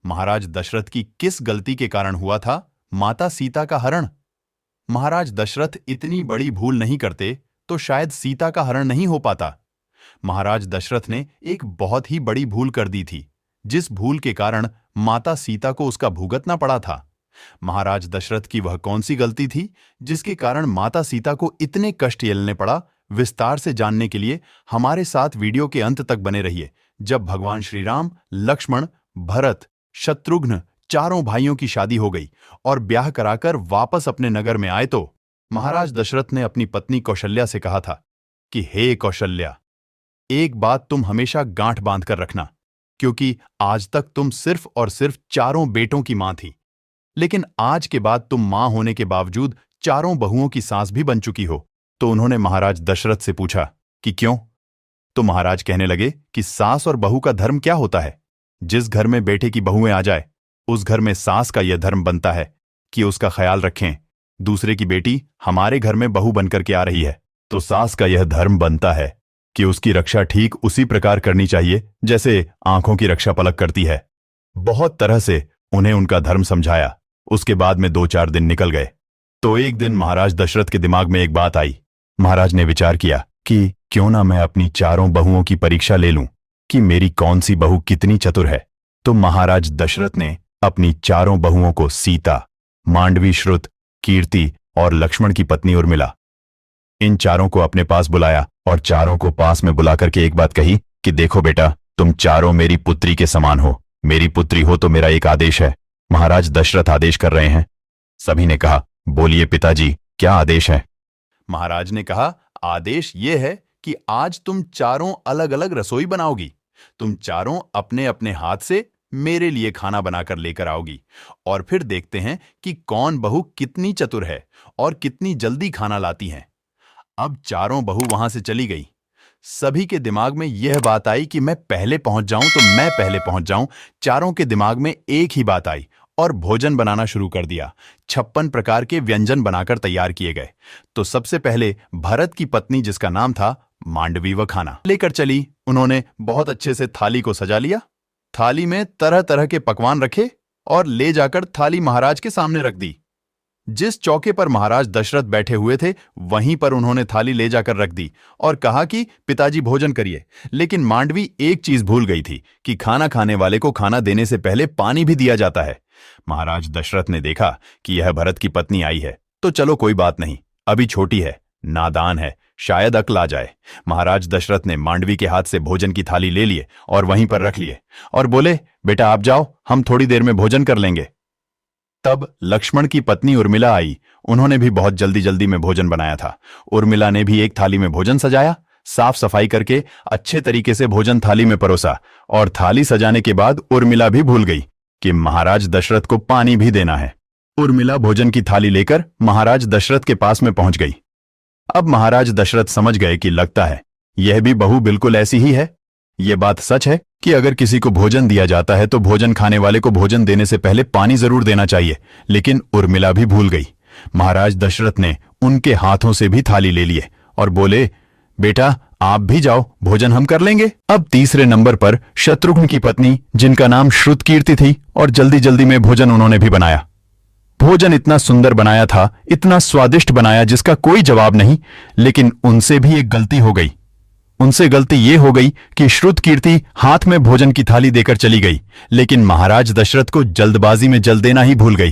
महाराज दशरथ की किस गलती के कारण हुआ था माता सीता का हरण? महाराज दशरथ इतनी बड़ी भूल नहीं करते तो शायद सीता का हरण नहीं हो पाता। महाराज दशरथ ने एक बहुत ही बड़ी भूल कर दी थी, जिस भूल के कारण माता सीता को उसका भुगतना पड़ा था। महाराज दशरथ की वह कौन सी गलती थी जिसके कारण माता सीता को इतने कष्ट झेलने पड़ा? विस्तार से जानने के लिए हमारे साथ वीडियो के अंत तक बने रहिए। जब भगवान श्री राम, लक्ष्मण, भरत, शत्रुघ्न चारों भाइयों की शादी हो गई और ब्याह कराकर वापस अपने नगर में आए तो महाराज दशरथ ने अपनी पत्नी कौशल्या से कहा था कि हे कौशल्या, एक बात तुम हमेशा गांठ बांध कर रखना, क्योंकि आज तक तुम सिर्फ और सिर्फ चारों बेटों की मां थी, लेकिन आज के बाद तुम मां होने के बावजूद चारों बहुओं की सास भी बन चुकी हो। तो उन्होंने महाराज दशरथ से पूछा कि क्यों? तो महाराज कहने लगे कि सास और बहू का धर्म क्या होता है? जिस घर में बेटे की बहुएं आ जाए उस घर में सास का यह धर्म बनता है कि उसका ख्याल रखें। दूसरे की बेटी हमारे घर में बहू बनकर के आ रही है तो सास का यह धर्म बनता है कि उसकी रक्षा ठीक उसी प्रकार करनी चाहिए जैसे आंखों की रक्षा पलक करती है। बहुत तरह से उन्हें उनका धर्म समझाया। उसके बाद में 2-4 दिन निकल गए तो एक दिन महाराज दशरथ के दिमाग में एक बात आई। महाराज ने विचार किया कि क्यों ना मैं अपनी चारों बहुओं की परीक्षा ले लूं कि मेरी कौन सी बहू कितनी चतुर है। तो महाराज दशरथ ने अपनी चारों बहुओं को सीता, मांडवी, श्रुत, कीर्ति और लक्ष्मण की पत्नी उर्मिला, इन चारों को अपने पास बुलाया और चारों को पास में बुला करके एक बात कही कि देखो बेटा, तुम चारों मेरी पुत्री के समान हो। मेरी पुत्री हो तो मेरा एक आदेश है। महाराज दशरथ आदेश कर रहे हैं। सभी ने कहा, बोलिए पिताजी, क्या आदेश है? महाराज ने कहा, आदेश ये है कि आज तुम चारों अलग अलग रसोई बनाओगी। तुम चारों अपने अपने हाथ से मेरे लिए खाना बनाकर लेकर आओगी और फिर देखते हैं कि कौन बहू कितनी चतुर है और कितनी जल्दी खाना लाती हैं। अब चारों बहू वहां से चली गई। सभी के दिमाग में यह बात आई कि मैं पहले पहुंच जाऊं तो मैं पहले पहुंच जाऊं। चारों के दिमाग में एक ही बात आई और भोजन बनाना शुरू कर दिया। 56 प्रकार के व्यंजन बनाकर तैयार किए गए। तो सबसे पहले भरत की पत्नी, जिसका नाम था मांडवी, वह खाना लेकर चली। उन्होंने बहुत अच्छे से थाली को सजा लिया। थाली में तरह तरह के पकवान रखे और ले जाकर थाली महाराज के सामने रख दी। जिस चौके पर महाराज दशरथ बैठे हुए थे वहीं पर उन्होंने थाली ले जाकर रख दी और कहा कि पिताजी भोजन करिए। लेकिन मांडवी एक चीज भूल गई थी कि खाना खाने वाले को खाना देने से पहले पानी भी दिया जाता है। महाराज दशरथ ने देखा कि यह भरत की पत्नी आई है तो चलो कोई बात नहीं, अभी छोटी है, नादान है, शायद अक्ल आ जाए। महाराज दशरथ ने मांडवी के हाथ से भोजन की थाली ले लिए और वहीं पर रख लिए और बोले, बेटा आप जाओ, हम थोड़ी देर में भोजन कर लेंगे। तब लक्ष्मण की पत्नी उर्मिला आई। उन्होंने भी बहुत जल्दी जल्दी में भोजन बनाया था। उर्मिला ने भी एक थाली में भोजन सजाया, साफ सफाई करके अच्छे तरीके से भोजन थाली में परोसा और थाली सजाने के बाद उर्मिला भी भूल गई कि महाराज दशरथ को पानी भी देना है। उर्मिला भोजन की थाली लेकर महाराज दशरथ के पास में पहुंच गई। अब महाराज दशरथ समझ गए कि लगता है यह भी बहू बिल्कुल ऐसी ही है। यह बात सच है कि अगर किसी को भोजन दिया जाता है तो भोजन खाने वाले को भोजन देने से पहले पानी जरूर देना चाहिए, लेकिन उर्मिला भी भूल गई। महाराज दशरथ ने उनके हाथों से भी थाली ले लिए और बोले, बेटा आप भी जाओ, भोजन हम कर लेंगे। अब तीसरे नंबर पर शत्रुघ्न की पत्नी, जिनका नाम श्रुत कीर्ति थी, और जल्दी जल्दी में भोजन उन्होंने भी बनाया। भोजन इतना सुंदर बनाया था, इतना स्वादिष्ट बनाया जिसका कोई जवाब नहीं, लेकिन उनसे भी एक गलती हो गई। उनसे गलती यह हो गई कि श्रुत कीर्ति हाथ में भोजन की थाली देकर चली गई, लेकिन महाराज दशरथ को जल्दबाजी में जल देना ही भूल गई।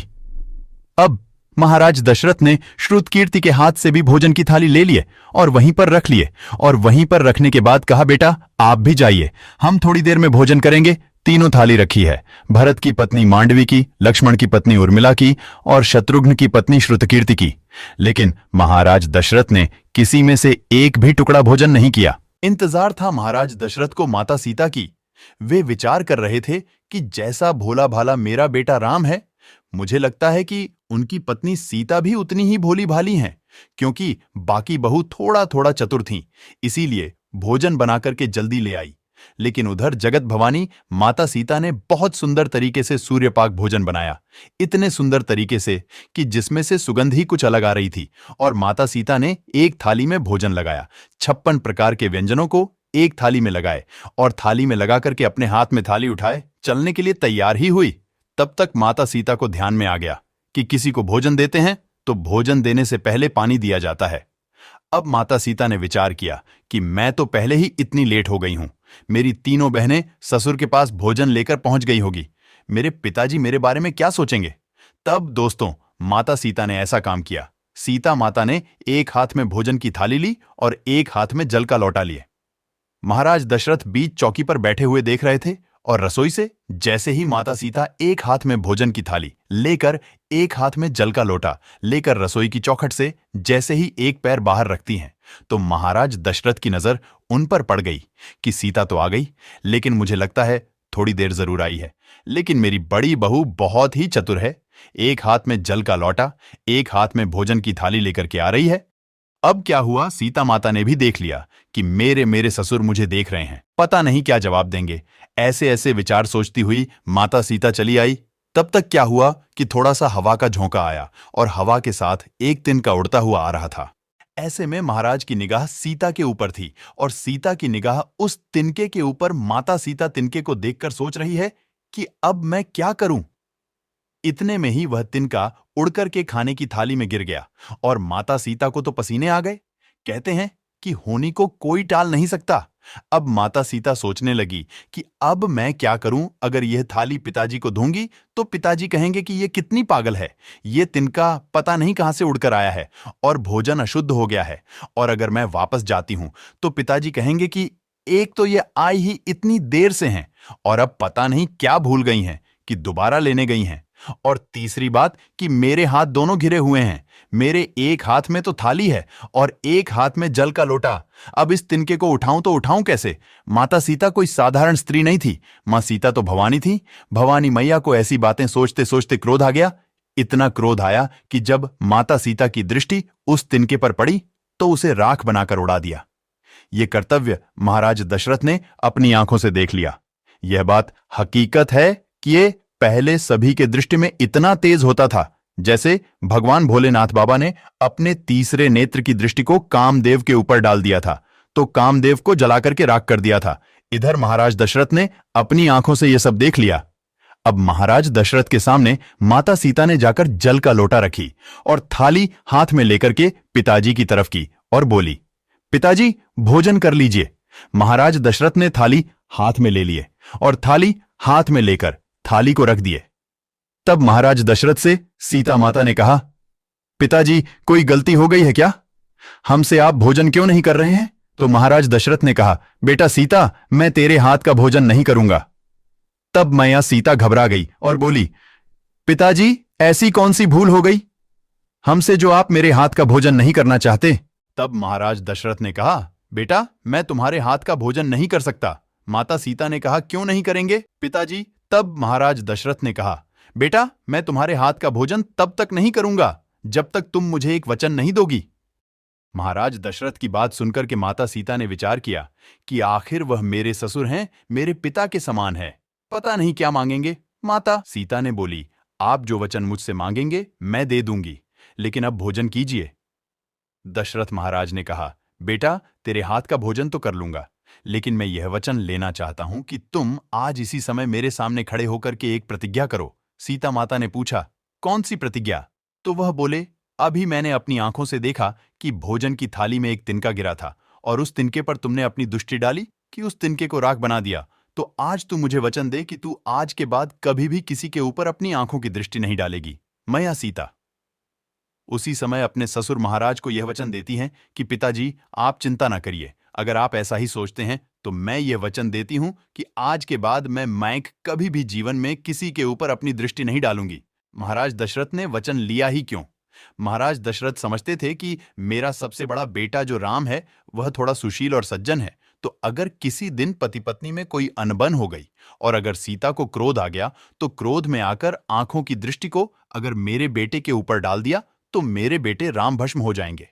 अब महाराज दशरथ ने श्रुत कीर्ति के हाथ से भी भोजन की थाली ले लिए और वहीं पर रख लिए और वहीं पर रखने के बाद कहा, बेटा आप भी जाइए, हम थोड़ी देर में भोजन करेंगे। तीनों थाली रखी है, भरत की पत्नी मांडवी की, लक्ष्मण की पत्नी उर्मिला की और शत्रुघ्न की पत्नी श्रुतकीर्ति की। लेकिन महाराज दशरथ ने किसी में से एक भी टुकड़ा भोजन नहीं किया। इंतजार था महाराज दशरथ को माता सीता की। वे विचार कर रहे थे कि जैसा भोला भाला मेरा बेटा राम है, मुझे लगता है कि उनकी पत्नी सीता भी उतनी ही भोली भाली हैं, क्योंकि बाकी बहू थोड़ा थोड़ा चतुर थीं, इसीलिए भोजन बनाकर के जल्दी ले आई। लेकिन उधर जगत भवानी माता सीता ने बहुत सुंदर तरीके से सूर्यपाक भोजन बनाया, इतने सुंदर तरीके से कि जिसमें से सुगंध ही कुछ अलग आ रही थी। और माता सीता ने एक थाली में भोजन लगाया, 56 प्रकार के व्यंजनों को एक थाली में लगाए और थाली में लगा करके अपने हाथ में थाली उठाए चलने के लिए तैयार ही हुई। तब तक माता सीता को ध्यान में आ गया कि किसी को भोजन देते हैं तो भोजन देने से पहले पानी दिया जाता है। अब माता सीता ने विचार किया कि मैं तो पहले ही इतनी लेट हो गई हूं, मेरी तीनों बहनें ससुर के पास भोजन लेकर पहुंच गई होगी, मेरे पिताजी मेरे बारे में क्या सोचेंगे। तब दोस्तों माता सीता ने ऐसा काम किया। सीता माता ने एक हाथ में भोजन की थाली ली और एक हाथ में जल का लोटा लिए। महाराज दशरथ बीच चौकी पर बैठे हुए देख रहे थे और रसोई से जैसे ही माता सीता एक हाथ में भोजन की थाली लेकर एक हाथ में जल का लोटा लेकर रसोई की चौखट से जैसे ही एक पैर बाहर रखती हैं, तो महाराज दशरथ की नजर उन पर पड़ गई कि सीता तो आ गई, लेकिन मुझे लगता है थोड़ी देर जरूर आई है, लेकिन मेरी बड़ी बहू बहुत ही चतुर है, एक हाथ में जल का लोटा एक हाथ में भोजन की थाली लेकर के आ रही है। अब क्या हुआ, सीता माता ने भी देख लिया कि मेरे मेरे ससुर मुझे देख रहे हैं, पता नहीं क्या जवाब देंगे। ऐसे ऐसे विचार सोचती हुई माता सीता चली आई। तब तक क्या हुआ कि थोड़ा सा हवा का झोंका आया और हवा के साथ एक तिनका उड़ता हुआ आ रहा था। ऐसे में महाराज की निगाह सीता के ऊपर थी और सीता की निगाह उस तिनके के ऊपर। माता सीता तिनके को देखकर सोच रही है कि अब मैं क्या करूं। इतने में ही वह तिनका उड़कर के खाने की थाली में गिर गया और माता सीता को तो पसीने आ गए। कहते हैं कि होनी को कोई टाल नहीं सकता। अब माता सीता सोचने लगी कि अब मैं क्या करूं, अगर यह थाली पिताजी को दूंगी तो पिताजी कहेंगे कि यह कितनी पागल है, यह तिनका पता नहीं कहां से उड़कर आया है और भोजन अशुद्ध हो गया है। और अगर मैं वापस जाती हूं तो पिताजी कहेंगे कि एक तो ये आई ही इतनी देर से हैं और अब पता नहीं क्या भूल गई हैं कि दोबारा लेने गई हैं। और तीसरी बात कि मेरे हाथ दोनों घिरे हुए हैं, मेरे एक हाथ में तो थाली है और एक हाथ में जल का लोटा। अब इस तिनके को उठाऊं तो उठाऊं कैसे। माता सीता कोई साधारण स्त्री नहीं थी, मां सीता तो भवानी थी। भवानी मैया को ऐसी बातें सोचते सोचते क्रोध आ गया। इतना क्रोध आया कि जब माता सीता की दृष्टि उस तिनके पर पड़ी तो उसे राख बनाकर उड़ा दिया। यह कर्तव्य महाराज दशरथ ने अपनी आंखों से देख लिया। यह बात हकीकत है कि ये पहले सभी के दृष्टि में इतना तेज होता था जैसे भगवान भोलेनाथ बाबा ने अपने तीसरे नेत्र की दृष्टि को कामदेव के ऊपर डाल दिया था तो कामदेव को जलाकर के राख कर दिया था। इधर महाराज दशरथ ने अपनी आंखों से यह सब देख लिया। अब महाराज दशरथ के सामने माता सीता ने जाकर जल का लोटा रखी और थाली हाथ में लेकर के पिताजी की तरफ की और बोली, पिताजी भोजन कर लीजिए। महाराज दशरथ ने थाली हाथ में ले लिए और थाली हाथ में लेकर थाली को रख दिए। तब महाराज दशरथ से सीता माता ने कहा, पिताजी कोई गलती हो गई है क्या, हमसे आप भोजन क्यों नहीं कर रहे हैं। तो महाराज दशरथ ने कहा, बेटा सीता मैं तेरे हाथ का भोजन नहीं करूंगा। तब मैया सीता घबरा गई और बोली, पिताजी ऐसी कौन सी भूल हो गई हमसे जो आप मेरे हाथ का भोजन नहीं करना चाहते। तब महाराज दशरथ ने कहा, बेटा मैं तुम्हारे हाथ का भोजन नहीं कर सकता। माता सीता ने कहा, क्यों नहीं करेंगे पिताजी। तब महाराज दशरथ ने कहा, बेटा मैं तुम्हारे हाथ का भोजन तब तक नहीं करूंगा जब तक तुम मुझे एक वचन नहीं दोगी। महाराज दशरथ की बात सुनकर के माता सीता ने विचार किया कि आखिर वह मेरे ससुर हैं, मेरे पिता के समान है, पता नहीं क्या मांगेंगे। माता सीता ने बोली, आप जो वचन मुझसे मांगेंगे मैं दे दूंगी, लेकिन अब भोजन कीजिए। दशरथ महाराज ने कहा, बेटा तेरे हाथ का भोजन तो कर लूंगा, लेकिन मैं यह वचन लेना चाहता हूं कि तुम आज इसी समय मेरे सामने खड़े होकर के एक प्रतिज्ञा करो। सीता माता ने पूछा, कौन सी प्रतिज्ञा। तो वह बोले, अभी मैंने अपनी आंखों से देखा कि भोजन की थाली में एक तिनका गिरा था और उस तिनके पर तुमने अपनी दृष्टि डाली कि उस तिनके को राख बना दिया। तो आज तू मुझे वचन दे कि तू आज के बाद कभी भी किसी के ऊपर अपनी आंखों की दृष्टि नहीं डालेगी। मैया सीता उसी समय अपने ससुर महाराज को यह वचन देती हैं कि पिताजी आप चिंता ना करिए, अगर आप ऐसा ही सोचते हैं तो मैं ये वचन देती हूं कि आज के बाद मैं कभी भी जीवन में किसी के ऊपर अपनी दृष्टि नहीं डालूंगी। महाराज दशरथ ने वचन लिया ही क्यों। महाराज दशरथ समझते थे कि मेरा सबसे बड़ा बेटा जो राम है वह थोड़ा सुशील और सज्जन है, तो अगर किसी दिन पति पत्नी में कोई अनबन हो गई और अगर सीता को क्रोध आ गया तो क्रोध में आकर आंखों की दृष्टि को अगर मेरे बेटे के ऊपर डाल दिया तो मेरे बेटे राम भस्म हो जाएंगे।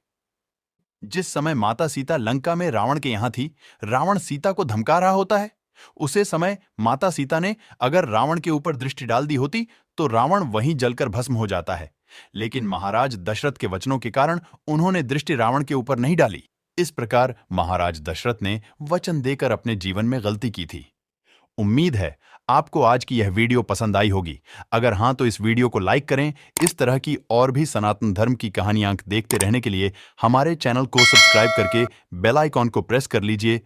जिस समय माता सीता लंका में रावण के यहां थी, रावण सीता को धमका रहा होता है, उसे समय माता सीता ने अगर रावण के ऊपर दृष्टि डाल दी होती तो रावण वहीं जलकर भस्म हो जाता है। लेकिन महाराज दशरथ के वचनों के कारण उन्होंने दृष्टि रावण के ऊपर नहीं डाली। इस प्रकार महाराज दशरथ ने वचन देकर अपने जीवन में गलती की थी। उम्मीद है आपको आज की यह वीडियो पसंद आई होगी। अगर हाँ तो इस वीडियो को लाइक करें। इस तरह की और भी सनातन धर्म की कहानियां देखते रहने के लिए हमारे चैनल को सब्सक्राइब करके बेल आइकॉन को प्रेस कर लीजिए।